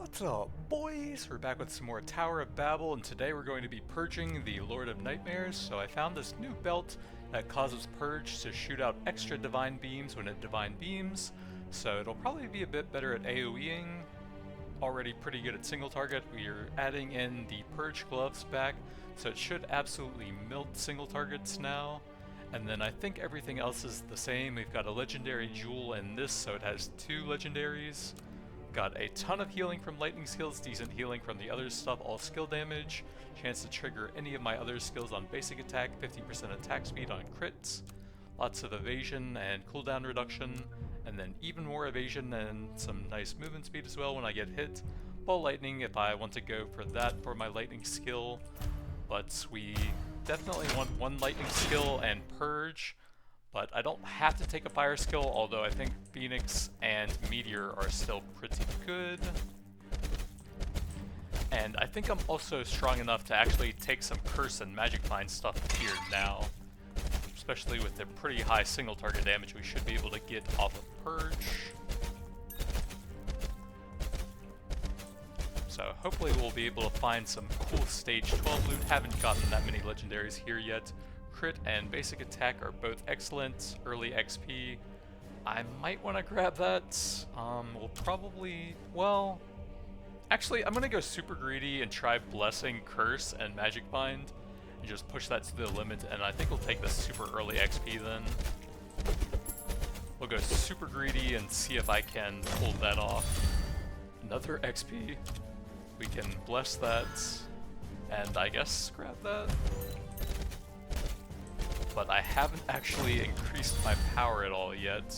What's up, boys? We're back with some more Tower of Babel, and today we're going to be purging the Lord of Nightmares. So I found this new belt that causes Purge to shoot out extra divine beams when it divine beams, so it'll probably be a bit better at AoEing. Already pretty good at single target. We are adding in the Purge gloves back, so it should absolutely melt single targets now. And then I think everything else is the same. We've got a legendary jewel in this, so it has 2 legendaries. Got a ton of healing from lightning skills, decent healing from the other stuff, all skill damage, chance to trigger any of my other skills on basic attack, 50% attack speed on crits, lots of evasion and cooldown reduction, and then even more evasion and some nice movement speed as well when I get hit. Ball lightning if I want to go for that for my lightning skill, but we definitely want 1 lightning skill and purge. But I don't have to take a fire skill, although I think Phoenix and Meteor are still pretty good. And I think I'm also strong enough to actually take some Curse and Magic Find stuff here now. Especially with the pretty high single target damage we should be able to get off of Purge. So hopefully we'll be able to find some cool stage 12 loot. Haven't gotten that many legendaries here yet. Crit and basic attack are both excellent. Early XP, I might want to grab that. We'll probably, well, actually I'm gonna go super greedy and try Blessing, Curse, and Magic Find, and just push that to the limit, and I think we'll take the super early XP then. We'll go super greedy and see if I can pull that off. Another XP. We can bless that, and I guess grab that. But I haven't actually increased my power at all yet.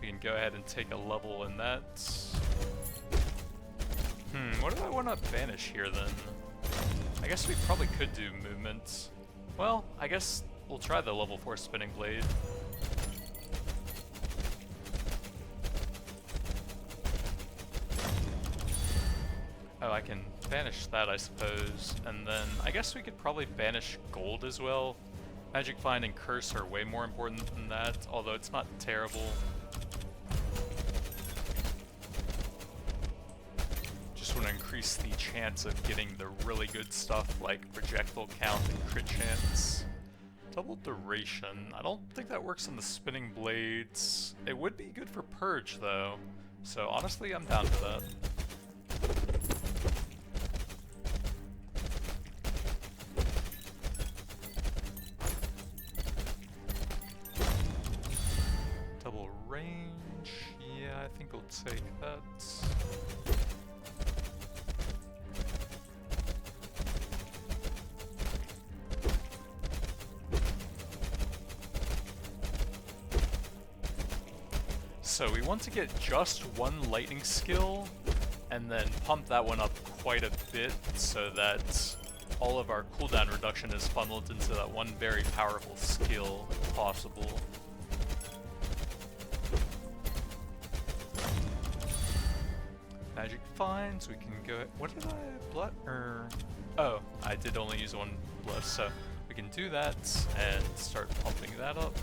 We can go ahead and take a level in that. What do I want to banish here then? I guess we probably could do movement. Well, I guess we'll try the level 4 spinning blade. Oh, I can banish that, I suppose. And then I guess we could probably banish gold as well. Magic Find and Curse are way more important than that, although it's not terrible. Just want to increase the chance of getting the really good stuff like projectile count and crit chance. Double duration. I don't think that works on the spinning blades. It would be good for Purge though, so honestly I'm down for that. Range, yeah, I think we'll take that. So we want to get just 1 lightning skill, and then pump that one up quite a bit so that all of our cooldown reduction is funneled into that 1 very powerful skill if possible. Magic Finds, we can go, what did I, oh, I did only use 1 bless, so we can do that and start pumping that up.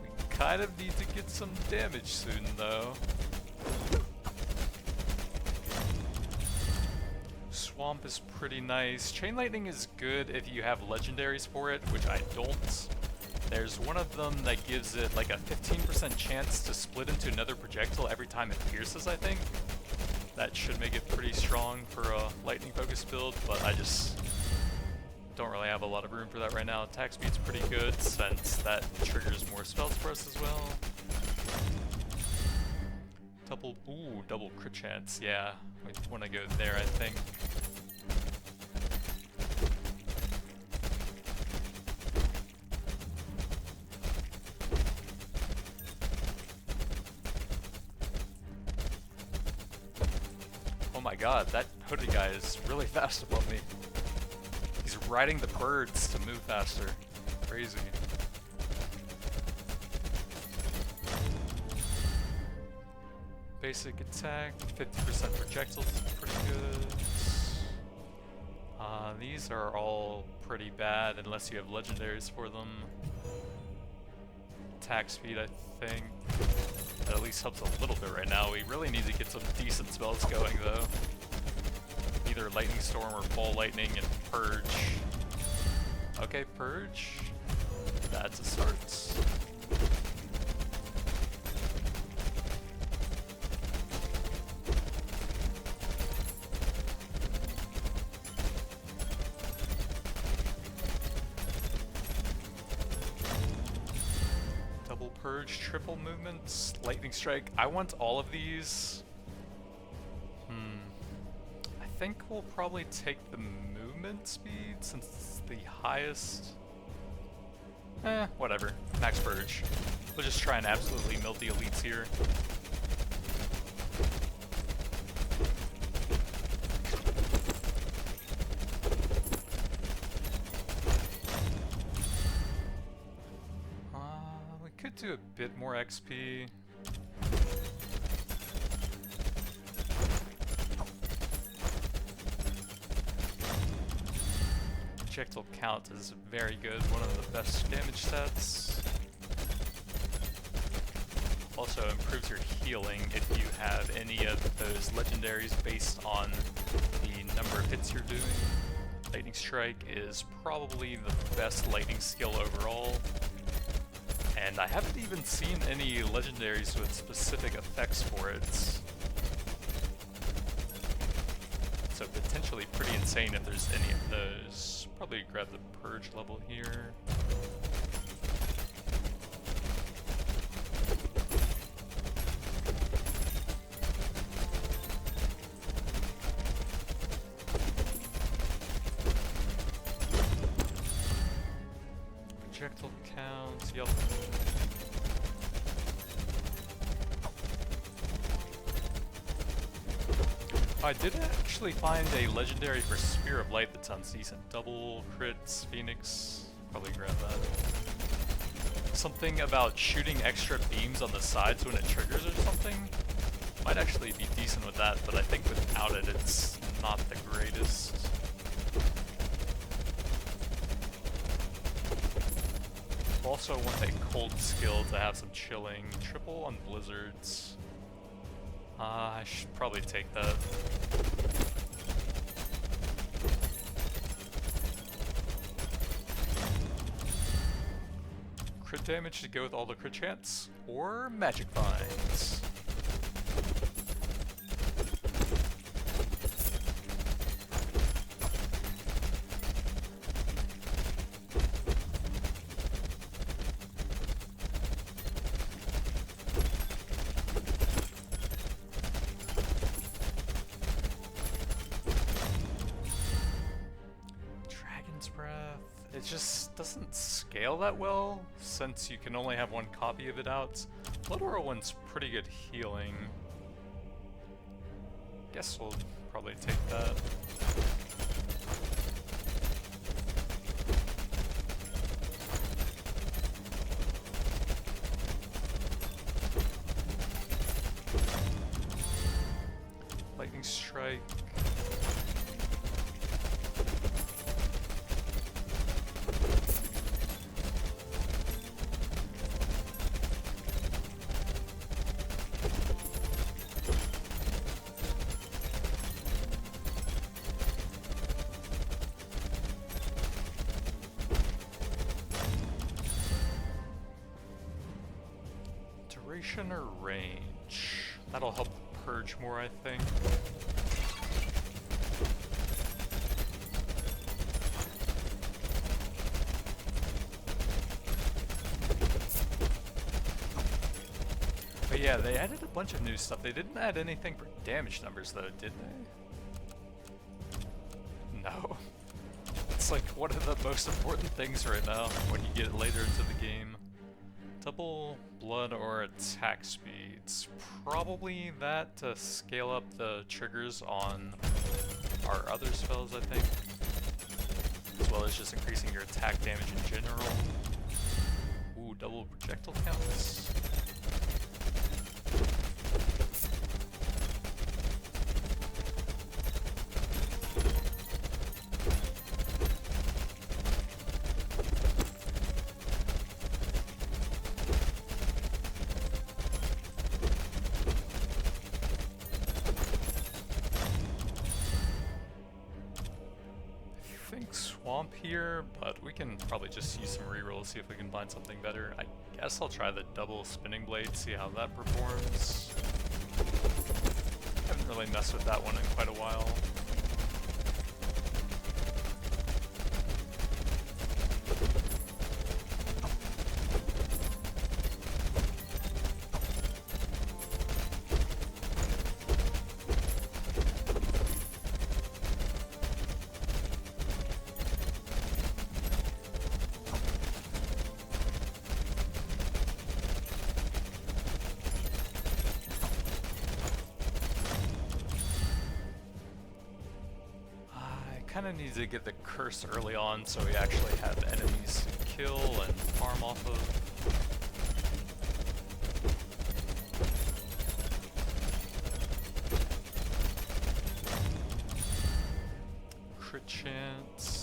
We kind of need to get some damage soon though. Swamp is pretty nice. Chain Lightning is good if you have legendaries for it, which I don't. There's one of them that gives it like a 15% chance to split into another projectile every time it pierces, I think. That should make it pretty strong for a lightning focused build, but I just don't really have a lot of room for that right now. Attack speed's pretty good since that triggers more spells for us as well. Double crit chance, yeah. We want to go there, I think. Oh my god, that hooded guy is really fast above me. He's riding the birds to move faster. Crazy. Basic attack, 50% projectiles is pretty good. These are all pretty bad unless you have legendaries for them. attack speed, I think. That at least helps a little bit right now. We really need to get some decent spells going though. Either Lightning Storm or Ball Lightning and Purge. Okay, Purge. That's a start. Double Purge, triple movements, Lightning Strike. I want all of these. I think we'll probably take the movement speed since it's the highest. Whatever. Max Purge. We'll just try and absolutely melt the elites here. We could do a bit more XP. Projectile count is very good, one of the best damage stats. Also improves your healing if you have any of those legendaries based on the number of hits you're doing. Lightning Strike is probably the best lightning skill overall. And I haven't even seen any legendaries with specific effects for it. So potentially pretty insane if there's any of those. Probably grab the Purge level here. Projectile count, yep. I did actually find a legendary for Spear of Light that sounds decent. Double crits, Phoenix. Probably grab that. Something about shooting extra beams on the sides when it triggers or something. Might actually be decent with that, but I think without it, it's not the greatest. Also want a cold skill to have some chilling. Triple on blizzards. I should probably take that. Crit damage to go with all the crit chance, or magic vines. It just doesn't scale that well, since you can only have one copy of it out. Blood Aura one's pretty good healing. Guess we'll probably take that. Lightning Strike. Duration or range? That'll help purge more, I think. But yeah, they added a bunch of new stuff. They didn't add anything for damage numbers though, did they? No. It's like one of the most important things right now when you get later into the game. Double blood or attack speeds. Probably that to scale up the triggers on our other spells, I think. As well as just increasing your attack damage in general. Ooh, double projectile counts. swamp here, but we can probably just use some rerolls, see if we can find something better. I guess I'll try the double spinning blade, see how that performs. Haven't really messed with that one in quite a while. Kinda need to get the curse early on so we actually have enemies to kill and farm off of. Crit chance.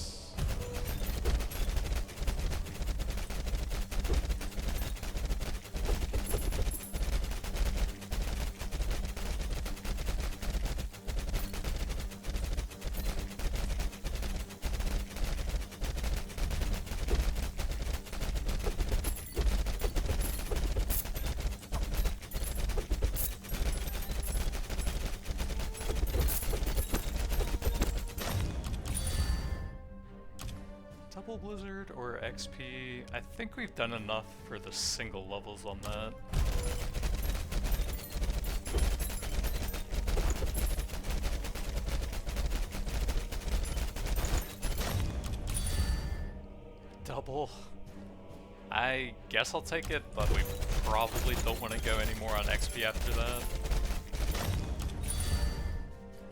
Double Blizzard or XP? I think we've done enough for the single levels on that. Double. I guess I'll take it, but we probably don't want to go any more on XP after that.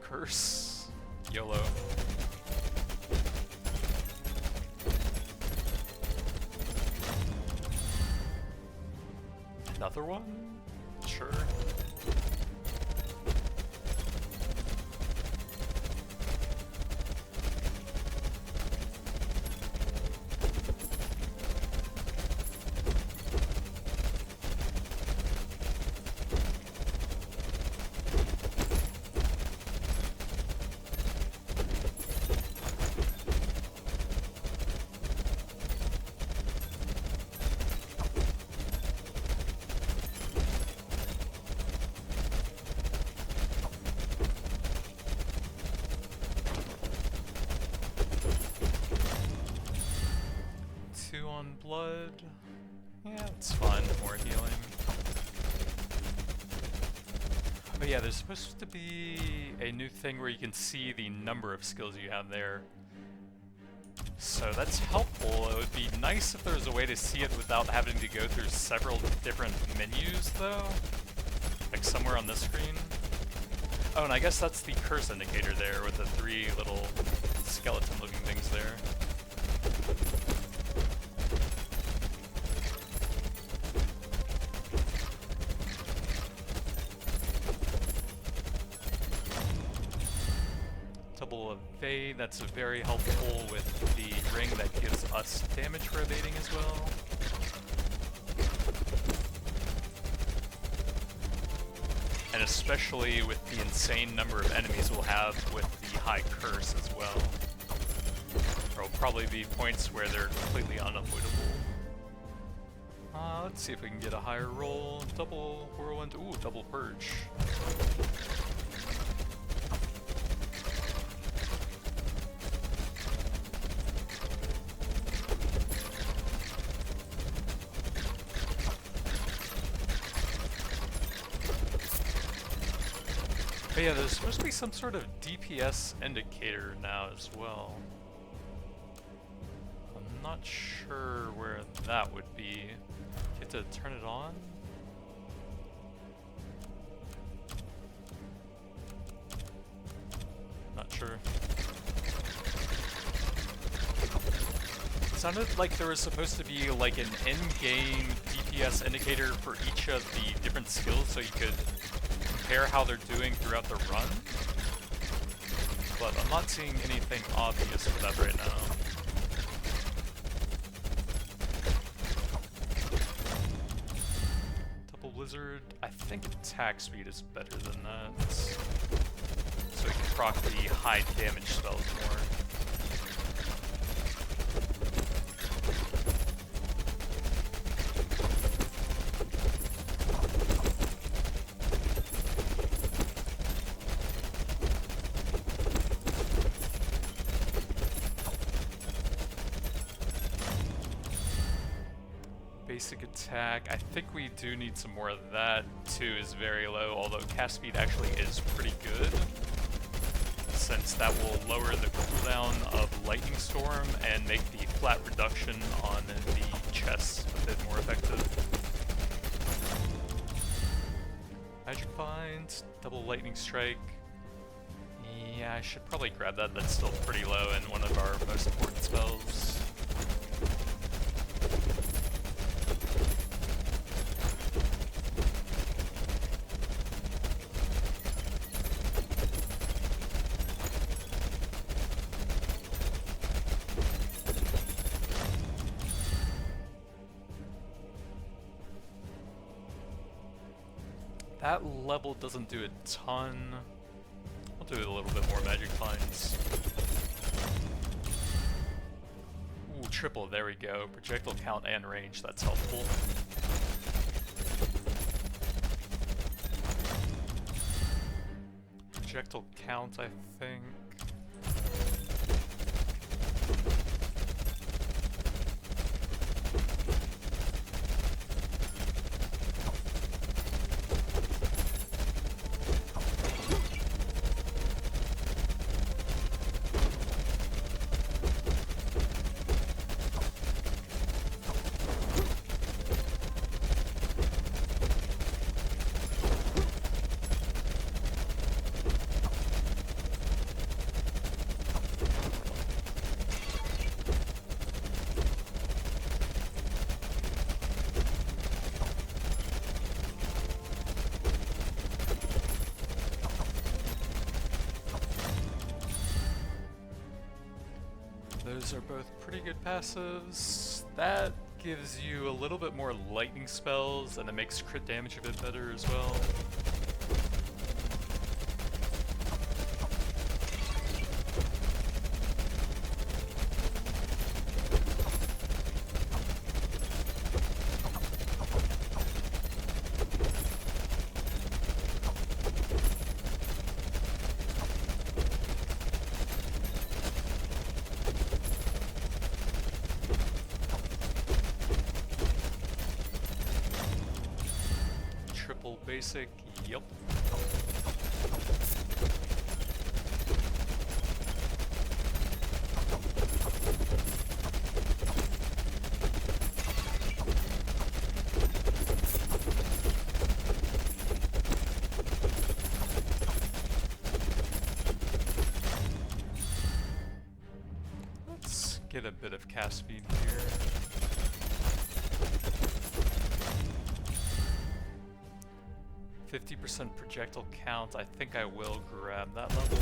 Curse. YOLO. Another one? Sure. On blood. Yeah, it's fine. More healing. Oh yeah, there's supposed to be a new thing where you can see the number of skills you have there. So that's helpful. It would be nice if there was a way to see it without having to go through several different menus though. Like somewhere on this screen. Oh, and I guess that's the curse indicator there with the 3 little skeleton looking things there. Evade, that's very helpful with the ring that gives us damage for evading as well. And especially with the insane number of enemies we'll have with the high curse as well. There will probably be points where they're completely unavoidable. Let's see if we can get a higher roll. Double whirlwind, ooh, double purge. But yeah, there's supposed to be some sort of DPS indicator now as well. I'm not sure where that would be. You have to turn it on? Not sure. It sounded like there was supposed to be like an in-game DPS indicator for each of the different skills so you could compare how they're doing throughout the run, but I'm not seeing anything obvious for that right now. Double Blizzard, I think attack speed is better than that, so you can proc the high damage spells more. Basic attack. I think we do need some more of that. 2 is very low, although cast speed actually is pretty good, since that will lower the cooldown of Lightning Storm and make the flat reduction on the chests a bit more effective. Magic Bind, double Lightning Strike. Yeah, I should probably grab that. That's still pretty low and one of our most important spells. That level doesn't do a ton. I'll do a little bit more magic finds. Ooh, triple, there we go. Projectile count and range, that's helpful. Projectile count, I think. Those are both pretty good passives. That gives you a little bit more lightning spells, and it makes crit damage a bit better as well. Basic, yep. Let's get a bit of cast speed here. 50% projectile count. I think I will grab that level.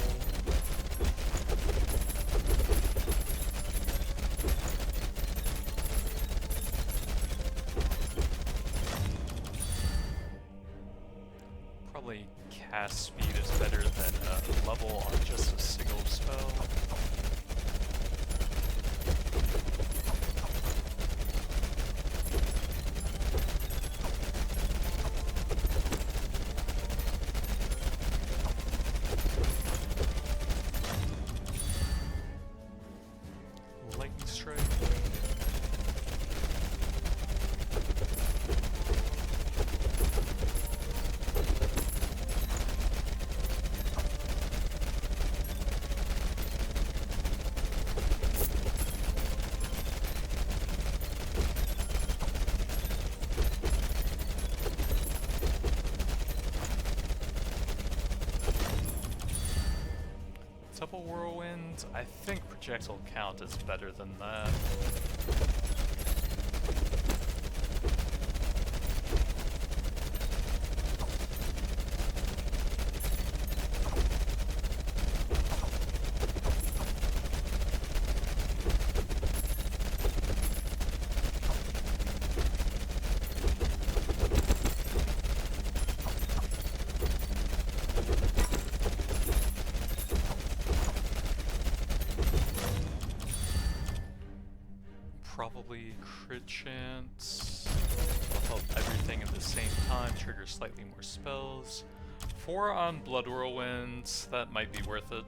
Probably cast speed is better than a level on just a single spell. Double whirlwind. I think projectile count is better than that. Probably crit chance. Will help everything at the same time, trigger slightly more spells. 4 on Blood Whirlwinds, that might be worth it.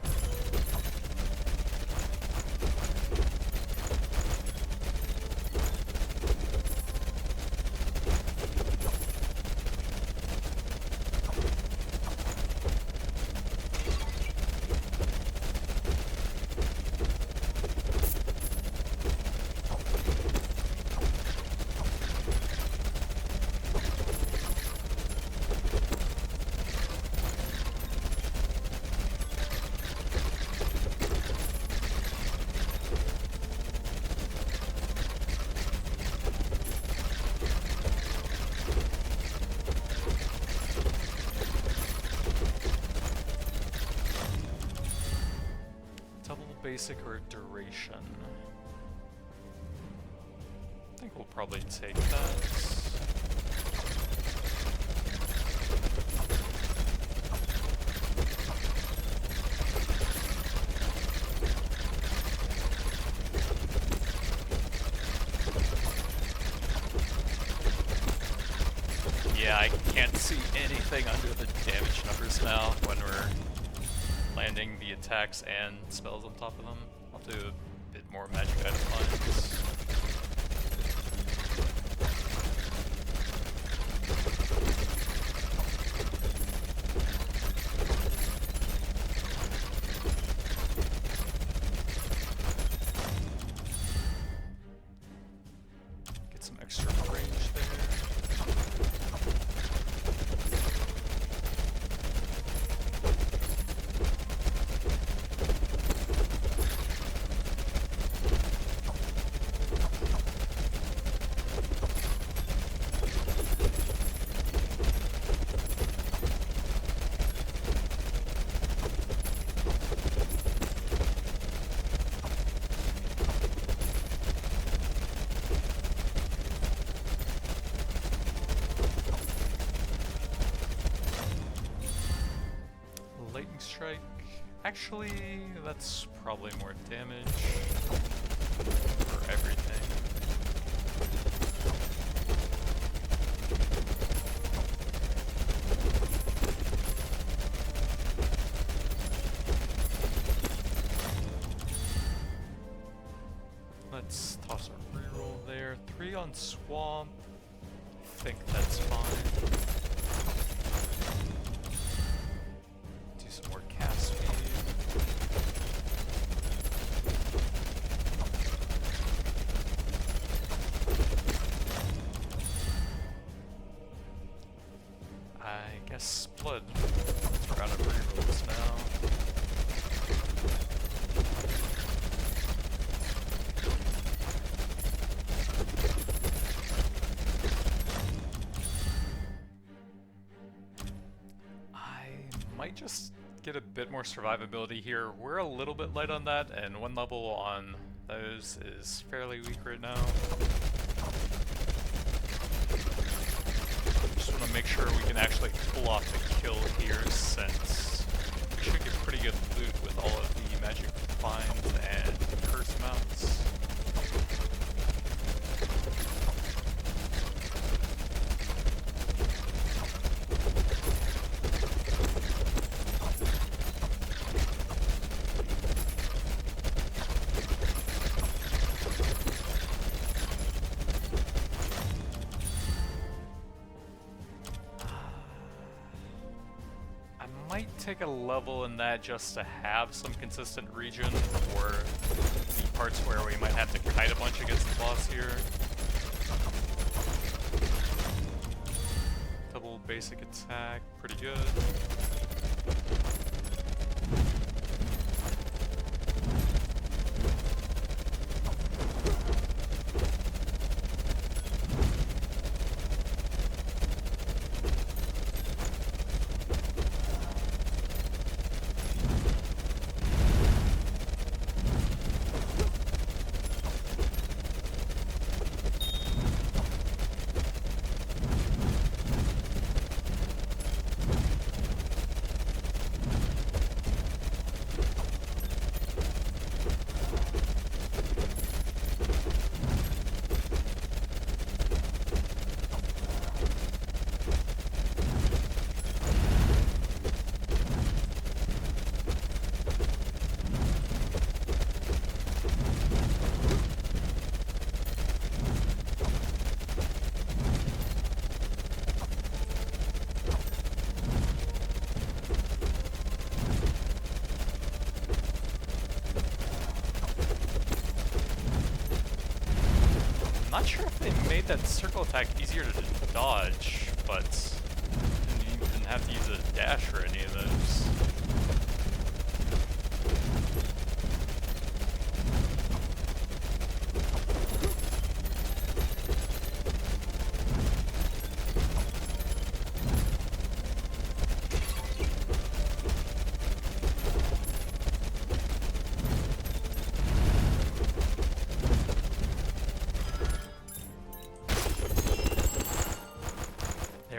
basic, or duration? I think we'll probably take that. Yeah, I can't see anything under the damage numbers now when we're landing the attacks and spells on top of them. I'll do a bit more magic item lines. Get some extra range there. Strike. Actually, that's probably more damage for everything. Let's toss a reroll there. 3 on Swamp. I think that's fine. I guess Split. We're out of rerolls now. I might just get a bit more survivability here. We're a little bit light on that, and 1 level on those is fairly weak right now. Make sure we can actually pull off the kill here, since we should get pretty good loot with all of the magic finds and curse mounts. Take a level in that just to have some consistent region for the parts where we might have to kite a bunch against the boss here. Double basic attack, pretty good. Not sure if they made that circle attack easier to dodge, but you didn't have to use a dash or any of those.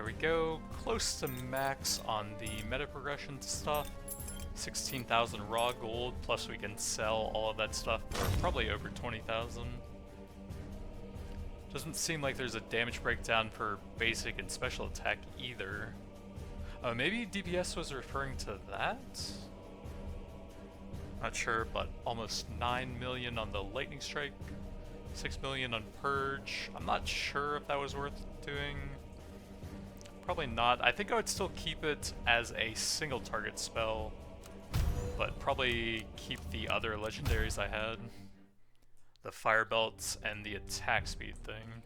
we go. Close to max on the meta progression stuff. 16,000 raw gold, plus we can sell all of that stuff for probably over 20,000. Doesn't seem like there's a damage breakdown for basic and special attack either. Maybe DPS was referring to that? Not sure, but almost 9 million on the lightning strike, 6 million on purge. I'm not sure if that was worth doing. Probably not. I think I would still keep it as a single target spell, but probably keep the other legendaries I had. The fire belts and the attack speed thing.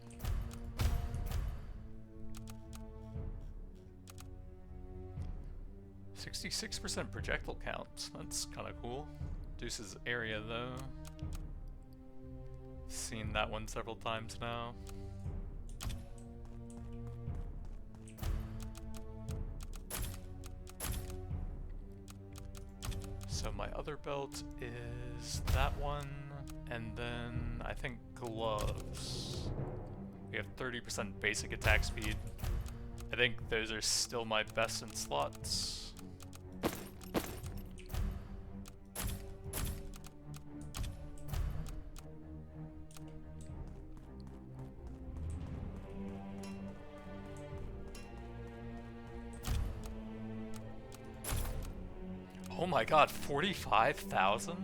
66% projectile count. That's kind of cool. Reduces area though. Seen that one several times now. So my other belt is that one, and then I think gloves. We have 30% basic attack speed. I think those are still my best in slots. Oh my god, 45,000?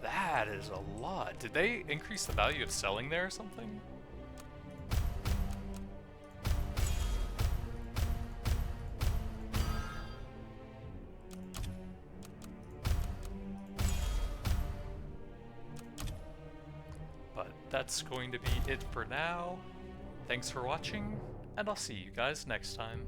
That is a lot. Did they increase the value of selling there or something? But that's going to be it for now. Thanks for watching, and I'll see you guys next time.